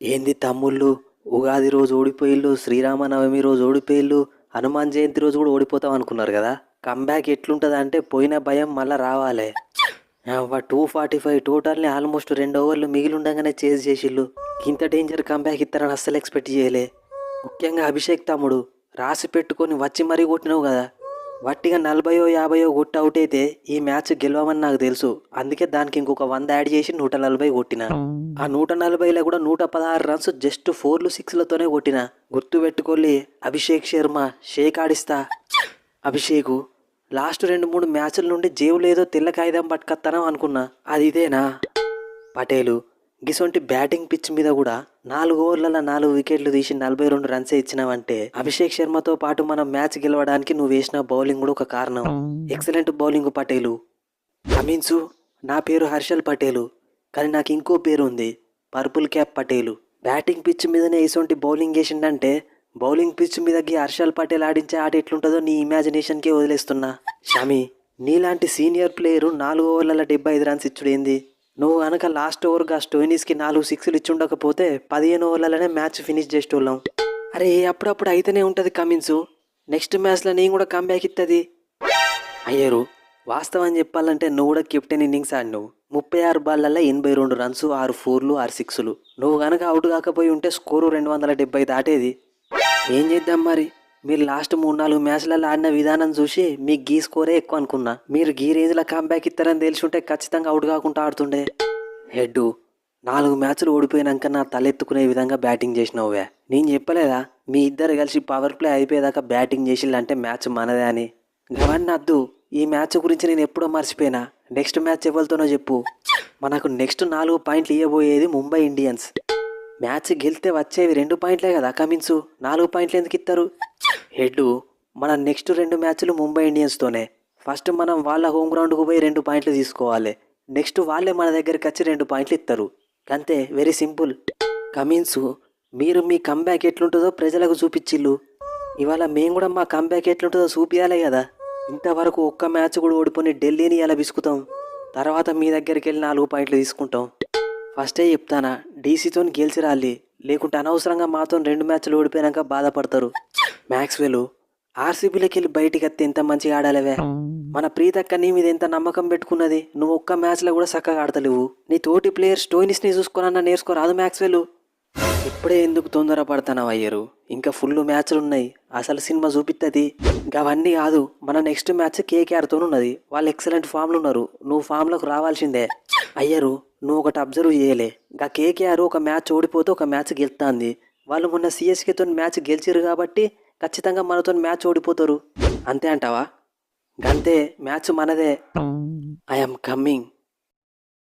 ఏంది తమ్ముళ్ళు? ఉగాది రోజు ఓడిపోయిల్లు, శ్రీరామనవమి రోజు ఓడిపోయిల్లు, హనుమాన్ జయంతి రోజు కూడా ఓడిపోతాం అనుకున్నారు కదా. కంబ్యాక్ ఎట్లుంటదంటే పోయిన భయం మళ్ళా రావాలే. 245 టోటల్ని ఆల్మోస్ట్ 2 ఓవర్లు మిగిలి ఉండగానే చేజ్ చేసిల్లు. ఇంత డేంజర్ కంబ్యాక్ ఇస్తారని అస్సలు ఎక్స్పెక్ట్ చేయలే. ముఖ్యంగా అభిషేక్ తమ్ముడు రాసి పెట్టుకొని వచ్చి మరీ కొట్టినావు కదా. వట్టిగా 40 50 కొట్టి అవుట్ అయితే ఈ మ్యాచ్ గెలవమని నాకు తెలుసు. అందుకే దానికి ఇంకొక 100 యాడ్ చేసి 140 కొట్టిన. ఆ 140లో కూడా 116 రన్స్ జస్ట్ 4లు 6లతోనే కొట్టిన. గుర్తు పెట్టుకోలి అభిషేక్ శర్మ, షేక్ ఆడిస్తా. అభిషేకు లాస్ట్ 2-3 మ్యాచ్ల నుండి జేబులో ఏదో తెల్ల కాగితం పట్టుకొస్తానో అనుకున్నా. అది ఇదేనా? పటేలు గిసొంటి బ్యాటింగ్ పిచ్ మీద కూడా 4 ఓవర్లలో 4 వికెట్లు తీసి 42 రన్సే ఇచ్చినావంటే అభిషేక్ శర్మతో పాటు మనం మ్యాచ్ గెలవడానికి నువ్వు వేసిన బౌలింగ్ కూడా ఒక కారణం. Excellent bowling Patel. కమిన్సు, నా పేరు హర్షల్ పటేలు, కానీ నాకు ఇంకో పేరు ఉంది, purple cap Patel. Batting pitch మీదనే ఇసొంటి బౌలింగ్ వేసిండంటే బౌలింగ్ పిచ్ మీదకి హర్షల్ పటేల్ ఆడించే ఆట ఎట్లుంటుందో నీ ఇమాజినేషన్కే వదిలేస్తున్నా. షమి, నీలాంటి సీనియర్ ప్లేయరు 4 ఓవర్లలో 75 రన్స్ ఇచ్చుడేంది? నువ్వు కనుక లాస్ట్ ఓవర్గా స్టోయినిస్కి 4 సిక్స్లు ఇచ్చుండకపోతే 15 ఓవర్లలోనే మ్యాచ్ ఫినిష్ చేసేటోళ్ళం. అరే అప్పుడప్పుడు అయితేనే ఉంటుంది కమిన్సు. నెక్స్ట్ మ్యాచ్లో నేను కూడా కంబ్యాక్ ఇస్తుంది. అయ్యారు, వాస్తవం చెప్పాలంటే నువ్వు కూడా కెప్టెన్ ఇన్నింగ్స్ ఆడినావు. 36 బాళ్ళల్లో 82 రన్స్, 6 4లు 6 సిక్స్లు. నువ్వు కనుక అవుట్ కాకపోయి ఉంటే స్కోరు 270 దాటేది. ఏం చేద్దాం మరి, మీరు లాస్ట్ 3-4 మ్యాచ్లలో ఆడిన విధానం చూసి మీకు గీ స్కోరే ఎక్కువ అనుకున్నా. మీరు గీ రేంజ్లో కంబ్యాక్ ఇస్తారని తెలిసి ఉంటే ఖచ్చితంగా అవుట్ కాకుండా ఆడుతుండే. హెడ్ 4 మ్యాచ్లు ఓడిపోయినాక నా తలెత్తుకునే విధంగా బ్యాటింగ్ చేసినావువే. నేను చెప్పలేదా మీ ఇద్దరు కలిసి పవర్ ప్లే అయిపోయేదాకా బ్యాటింగ్ చేసిల్లంటే మ్యాచ్ మనదే అని? గవన్నీ వద్దు, ఈ మ్యాచ్ గురించి నేను ఎప్పుడో మర్చిపోయినా. నెక్స్ట్ మ్యాచ్ ఎవరితోనో చెప్పు. మనకు నెక్స్ట్ 4 పాయింట్లు ఇవ్వబోయేది ముంబై ఇండియన్స్. మ్యాచ్ గెలితే వచ్చేవి 2 పాయింట్లే కదా కమిన్సు, 4 పాయింట్లు ఎందుకు ఇస్తారు? హెడ్, మన నెక్స్ట్ 2 మ్యాచ్లు ముంబై ఇండియన్స్తోనే. ఫస్ట్ మనం వాళ్ళ హోమ్ గ్రౌండ్కు పోయి 2 పాయింట్లు తీసుకోవాలి. నెక్స్ట్ వాళ్ళే మన దగ్గరికి వచ్చి 2 పాయింట్లు ఇస్తారు. అంతే, వెరీ సింపుల్. కమిన్సు, మీరు మీ కంబ్యాక్ ఎట్లుంటుందో ప్రజలకు చూపించిల్లు. ఇవాళ మేము కూడా మా కంబ్యాక్ ఎట్లుంటుందో చూపించాలే కదా. ఇంతవరకు ఒక్క మ్యాచ్ కూడా ఓడిపోయి ఢిల్లీని ఎలా విసుకుతాం. తర్వాత మీ దగ్గరికి వెళ్ళి 4 పాయింట్లు తీసుకుంటాం. ఫస్టే చెప్తానా, డీసీతో గెలిచి రాలి, లేకుంటే అనవసరంగా మాతో 2 మ్యాచ్లు ఓడిపోయాక బాధపడతారు. మ్యాక్స్వెల్, ఆర్సీబీలోకి వెళ్ళి బయటికి వస్తే ఎంత మంచిగా ఆడాలవే. మన ప్రీతక్క నీ మీద ఎంత నమ్మకం పెట్టుకున్నది, నువ్వు ఒక్క మ్యాచ్లో కూడా చక్కగా ఆడతలేవు. నీ తోటి ప్లేయర్ స్టోయినిస్ని చూసుకున్నా నేర్చుకోరాదు మ్యాక్స్వెల్. ఇప్పుడే ఎందుకు తొందరపడతానావు అయ్యరు, ఇంకా ఫుల్ మ్యాచ్లు ఉన్నాయి, అసలు సినిమా చూపిస్తుంది. ఇంకా అవన్నీ కాదు, మన నెక్స్ట్ మ్యాచ్ కేకేఆర్తో ఉన్నది. వాళ్ళు ఎక్సలెంట్ ఫామ్లు ఉన్నారు, నువ్వు ఫామ్లోకి రావాల్సిందే. అయ్యరు, నువ్వు ఒకటి అబ్జర్వ్ చేయలే, ఇంకా కేకేఆర్ ఒక మ్యాచ్ ఓడిపోతే ఒక మ్యాచ్ గెలుస్తుంది. వాళ్ళు మొన్న సిఎస్కేతో మ్యాచ్ గెలిచిరు కాబట్టి ఖచ్చితంగా మనతో మ్యాచ్ ఓడిపోతారు. అంతే అంటావా? గంతే, మ్యాచ్ మనదే. I'm coming.